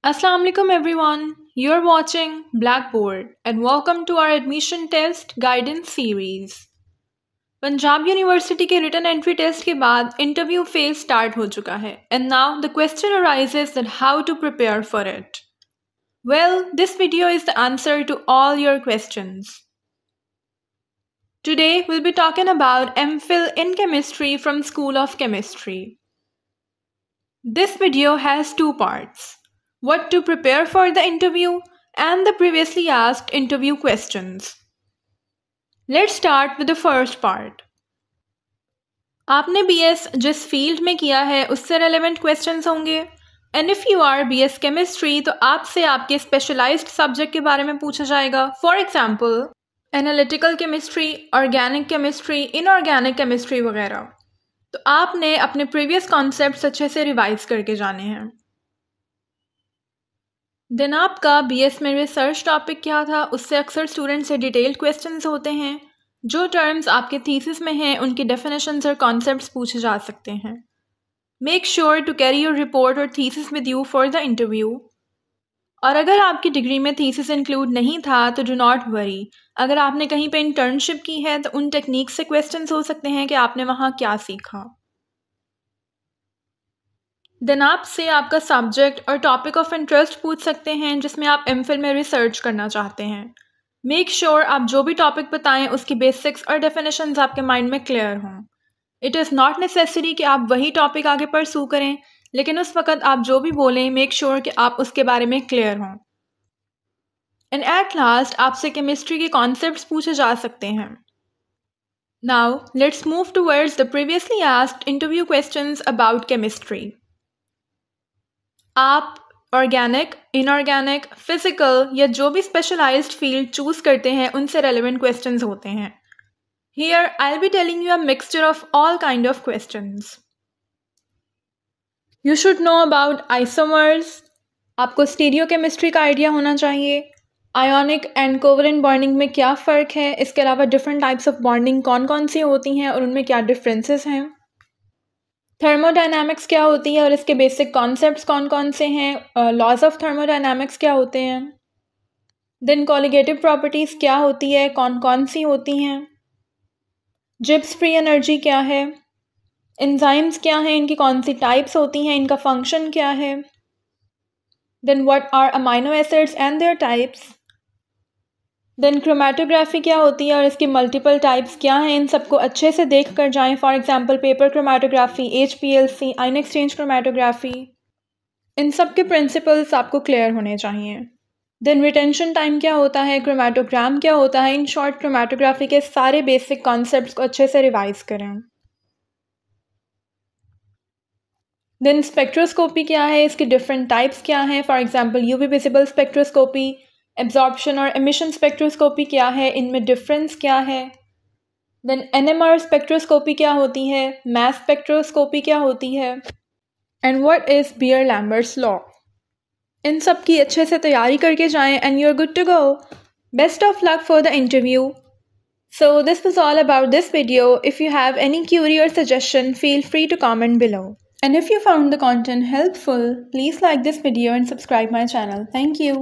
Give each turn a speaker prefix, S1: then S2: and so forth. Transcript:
S1: Assalamu alaikum everyone. You're watching Blackboard and welcome to our admission test guidance series. Punjab university के written entry test के बाद interview phase start हो चुका है and now the question arises that how to prepare for it. Well, this video is the answer to all your questions. Today we'll be talking about MPhil in Chemistry from School of Chemistry. This video has two parts. What to prepare for the interview and the previously asked interview questions. Let's start with the first part. आपने BS जिस field में किया है उससे relevant questions होंगे and if you are BS chemistry तो आपसे आपके स्पेशलाइज्ड सब्जेक्ट के बारे में पूछा जाएगा. For example analytical chemistry, organic chemistry, inorganic chemistry वगैरह. तो आपने अपने प्रीवियस कॉन्सेप्ट्स अच्छे से रिवाइज करके जाने हैं. देन आपका BS में रिसर्च टॉपिक क्या था उससे अक्सर स्टूडेंट से डिटेल्ड क्वेश्चंस होते हैं. जो टर्म्स आपके थीसिस में हैं उनकी डेफिनेशंस और कॉन्सेप्ट्स पूछे जा सकते हैं. Make sure to carry your report और thesis with you for the interview. और अगर आपकी डिग्री में थीसिस इंक्लूड नहीं था तो डू नॉट वरी. अगर आपने कहीं पे इंटर्नशिप की है तो उन टेक्निक्स से क्वेश्चंस हो सकते हैं कि आपने वहाँ क्या सीखा. देन आपसे आपका सब्जेक्ट और टॉपिक ऑफ इंटरेस्ट पूछ सकते हैं जिसमें आप MPhil में रिसर्च करना चाहते हैं. मेक श्योर आप जो भी टॉपिक बताएं उसकी बेसिक्स और डेफिनेशंस आपके माइंड में क्लियर हों. इट इज़ नॉट नेसेसरी कि आप वही टॉपिक आगे परसू करें, लेकिन उस वक्त आप जो भी बोलें मेक श्योर कि आप उसके बारे में क्लियर हों. एंड एट लास्ट आपसे केमिस्ट्री के कॉन्सेप्ट्स पूछे जा सकते हैं. Now let's move towards the previously asked interview questions about chemistry. आप ऑर्गेनिक, इनऑर्गेनिक, फिजिकल या जो भी स्पेशलाइज्ड फील्ड चूज करते हैं उनसे रेलेवेंट क्वेश्चंस होते हैं. Here I will be telling you a mixture of all kind of questions. You should know about isomers. आपको स्टीरियोकेमिस्ट्री का आइडिया होना चाहिए. आयोनिक एंड कोवलेंट बॉन्डिंग में क्या फ़र्क है, इसके अलावा डिफरेंट टाइप्स ऑफ बॉन्डिंग कौन कौन सी होती हैं और उनमें क्या डिफरेंसेस हैं. थर्मोडायनामिक्स क्या होती है और इसके बेसिक कॉन्सेप्ट्स कौन कौन से हैं. लॉज ऑफ थर्मोडायनामिक्स क्या होते हैं. देन कॉलिगेटिव प्रॉपर्टीज़ क्या होती है, कौन कौन सी होती हैं. जिब्स फ्री एनर्जी क्या है. एंजाइम्स क्या हैं, इनकी कौन सी टाइप्स होती हैं, इनका फंक्शन क्या है. Then what are amino acids and their types. Then chromatography क्या होती है और इसकी मल्टीपल टाइप्स क्या हैं. इन सबको अच्छे से देख कर जाएँ. For example paper chromatography, HPLC, ion exchange chromatography. इन सब के प्रिंसिपल्स आपको क्लियर होने चाहिए. देन रिटेंशन टाइम क्या होता है, क्रोमेटोग्राम क्या होता है. इन शॉर्ट क्रोमेटोग्राफी के सारे बेसिक कॉन्सेप्ट्स को अच्छे से रिवाइज करें. देन स्पेक्ट्रोस्कोपी क्या है, इसकी डिफरेंट टाइप्स क्या हैं. For example UV visible spectroscopy, absorption और एमिशन स्पेक्ट्रोस्कोपी क्या है, इनमें डिफरेंस क्या है. देन NMR स्पेक्ट्रोस्कोपी क्या होती है, मास स्पेक्ट्रोस्कोपी क्या होती है, and what is Beer Lambert's law. इन सब की अच्छे से तैयारी करके जाएं and you are good to go. Best of luck for the interview. So this was all about this video. If you have any query or suggestion, feel free to comment below. And if you found the content helpful, please like this video and subscribe my channel. Thank you.